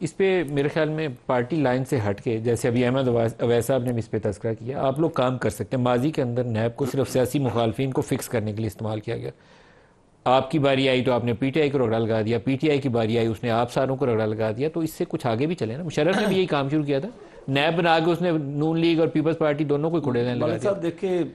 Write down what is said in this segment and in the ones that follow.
इस पे मेरे ख्याल में पार्टी लाइन से हट के, जैसे अभी अहमद अवैस साहब ने भी इस पे तस्करा किया, आप लोग काम कर सकते हैं। माजी के अंदर नैब को सिर्फ सियासी मुखालफिन को फिक्स करने के लिए इस्तेमाल किया गया। आपकी बारी आई तो आपने पीटीआई को रगड़ा लगा दिया, पीटीआई की बारी आई उसने आप सारों को रगड़ा लगा दिया। तो इससे कुछ आगे भी चले ना। मुशर्रफ ने भी यही काम शुरू किया था, नैब बना के उसने नून लीग और पीपल्स पार्टी दोनों को खुड़े लगा दिया। देखिए,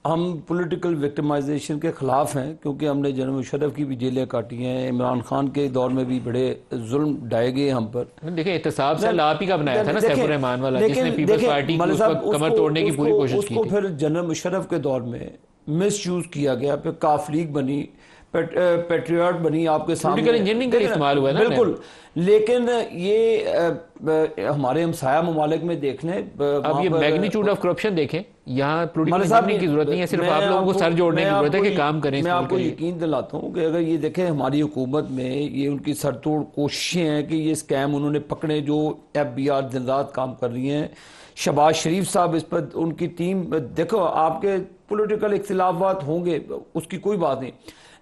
हम पॉलिटिकल विक्टिमाइजेशन के खिलाफ हैं, क्योंकि हमने जनरल मुशर्रफ की भी जेलें काटी हैं, इमरान खान के दौर में भी बड़े जुल्म ढाए गए हम पर। देखिए एहतसाब से आप ही का बनाया था ना सैफुर रहमान वाला, जिसने पीपल्स पार्टी की कमर तोड़ने की पूरी कोशिश की थी। फिर जनरल मुशर्रफ के दौर में मिस यूज किया गया, फिर काफ लीग बनी, पेट्रियट बनी, आपके सामने इंजीनियरिंग का इस्तेमाल हुआ है ना। बिल्कुल, लेकिन ये हमारे हमसाया ममालिक में देख लें, अब ये मैग्नीट्यूड ऑफ करप्शन देखें, यहाँ पॉलिटिकल इंजीनियरिंग की जरूरत नहीं है, सिर्फ आप लोगों को सर जोड़ने की जरूरत है कि काम करें। मैं आपको यकीन दिलाता हूँ कि अगर ये देखें हमारी हुकूमत में ये उनकी सरतोड़ कोशिशें हैं कि ये स्कैम उन्होंने पकड़े, जो FBI दिन रात काम कर रही हैं। शहबाज शरीफ साहब इस पर उनकी टीम, देखो आपके पॉलिटिकल इख्तिलाफात होंगे, उसकी कोई बात नहीं,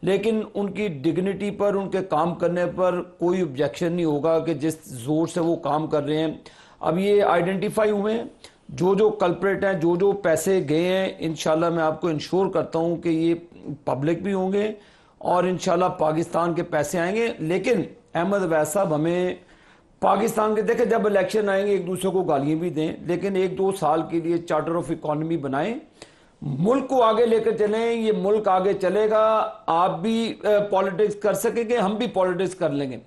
लेकिन उनकी डिग्निटी पर, उनके काम करने पर कोई ऑब्जेक्शन नहीं होगा कि जिस जोर से वो काम कर रहे हैं। अब ये आइडेंटिफाई हुए हैं जो जो कल्प्रेट हैं, जो जो पैसे गए हैं। इंशाल्लाह मैं आपको इंश्योर करता हूं कि ये पब्लिक भी होंगे और इंशाल्लाह पाकिस्तान के पैसे आएंगे। लेकिन अहमद अवैस साहब, हमें पाकिस्तान के, देखें जब इलेक्शन आएंगे एक दूसरे को गालियां भी दें, लेकिन 1-2 साल के लिए चार्टर ऑफ इकोनॉमी बनाएं, मुल्क को आगे लेकर चलें। ये मुल्क आगे चलेगा, आप भी पॉलिटिक्स कर सकेंगे, हम भी पॉलिटिक्स कर लेंगे।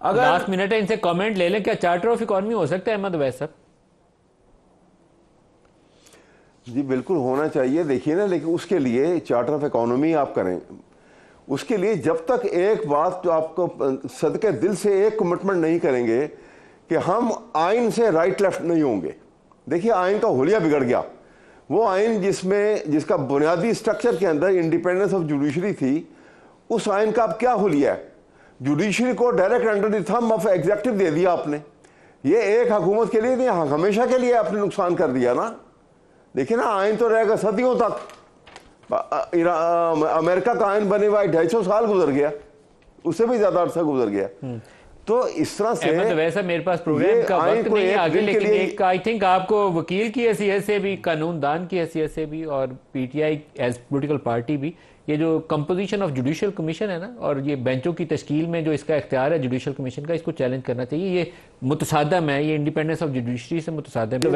अगर लास्ट मिनट है, इनसे कमेंट ले लें, क्या चार्टर ऑफ इकोनॉमी हो सकता है अहमद अवैस साहब? जी बिल्कुल होना चाहिए। देखिए ना, लेकिन उसके लिए चार्टर ऑफ इकोनॉमी आप करें, उसके लिए जब तक एक बात जो आपको सदके दिल से एक कमिटमेंट नहीं करेंगे कि हम आइन से राइट लेफ्ट नहीं होंगे। देखिए आइन का हुलिया बिगड़ गया। वो आइन जिसका बुनियादी स्ट्रक्चर के अंदर इंडिपेंडेंस ऑफ जुडिशरी थी, उस आइन का अब क्या हुलिया है? जुडिशरी को direct under the thumb of executive दे दिया आपने। ये एक हुकूमत के लिए नहीं, हमेशा के लिए आपने नुकसान कर दिया ना। देखिए ना, आइन तो रहेगा सदियों तक। अमेरिका का आइन बने हुआ 250 साल गुजर गया, उससे भी ज्यादा अरसा गुजर गया। तो इस तरह से वैसा मेरे पास प्रोग्राम का वक्त नहीं है आगे, लेकिन एक आई थिंक आपको वकील की हैसियत से भी, कानूनदान की हैसियत से भी, और पीटीआई एज पॉलिटिकल पार्टी भी, ये जो कंपोजिशन ऑफ जुडिशियल कमीशन है ना, और ये बेंचों की तश्कील में जो इसका इख्तियार है जुडिशियल कमीशन का, इसको चैलेंज करना चाहिए। ये मुतसादम है, ये इंडिपेंडेंस ऑफ जुडिशरी से मुतसादम है।